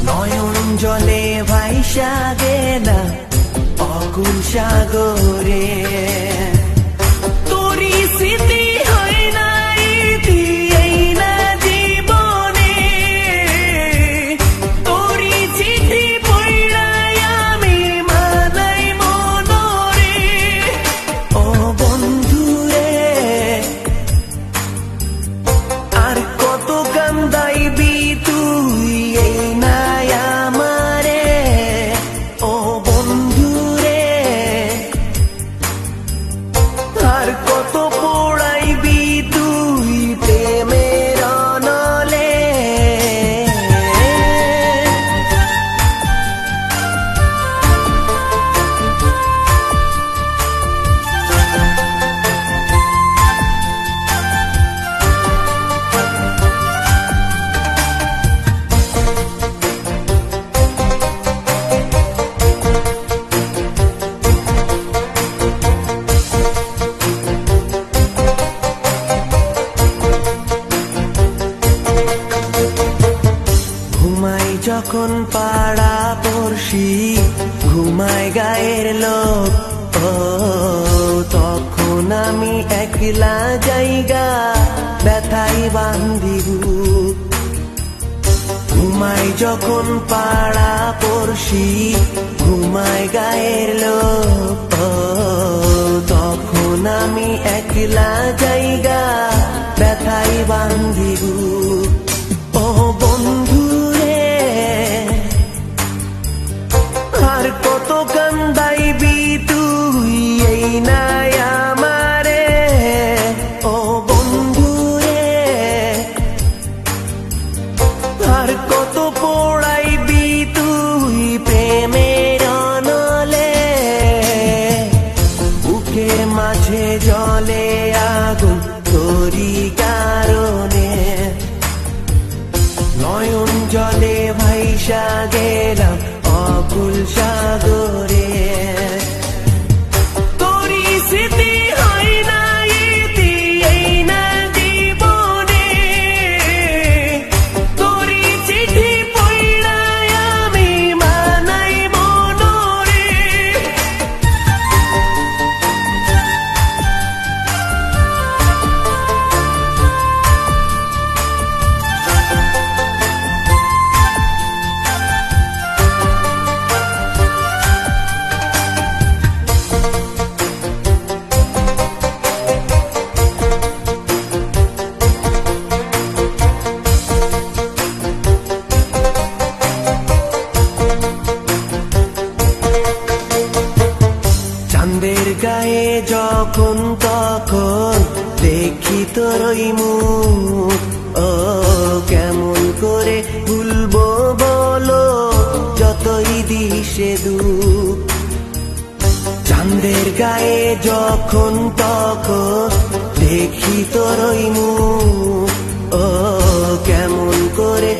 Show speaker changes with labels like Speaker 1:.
Speaker 1: নয়ন জলে ভাইসা গেলাম অকুল সাগরে, তোরি স্মৃতি হয় নাই এই না জীবনে, তোরি চিঠি পড়াই আমি মানাই মনরে। ও বন্ধুরে আর কত কান্দাইবি তুই এই না আমারে, ও বন্ধুরে আর কত পোড়াইবি তুই প্রেমের অনলে। ঘুমাই যখন পাড়া পড়শি, ঘুমায় গায়ের লোক, ও তখন আমি একলা জায়গা ব্যথাই বান্ধি বুক। ঘুমাই যখন পাড়া পড়শি, ঘুমায় গায়ের লোক, ও তখন আমি একলা জায়গা ব্যথাই বান্ধি বুক। ও বন্ধুরে আর কত কান্দাইবি তুই এই না আমারে, ও বন্ধুরে আর কত পোড়াইবি তুই প্রেমের অনলে। বুকের মাঝে জলে আগুন তোরি কারণে, নয়ন জলে ভাইসা গেলাম অকুল সাগরে, তোরি স্মৃতি হয় নাই এই না জীবনে, তোরি চিঠি পড়াই আমি মানাই মনরে। চাঁদের গায়ে যখন তখন দেখি তোর ওই মুখ, ও কেমন করে ভুলবো বলো যতই দিশে দুঃখ। চাঁদের গায়ে যখন তখন দেখি তোর ওই মুখ, ও কেমন করে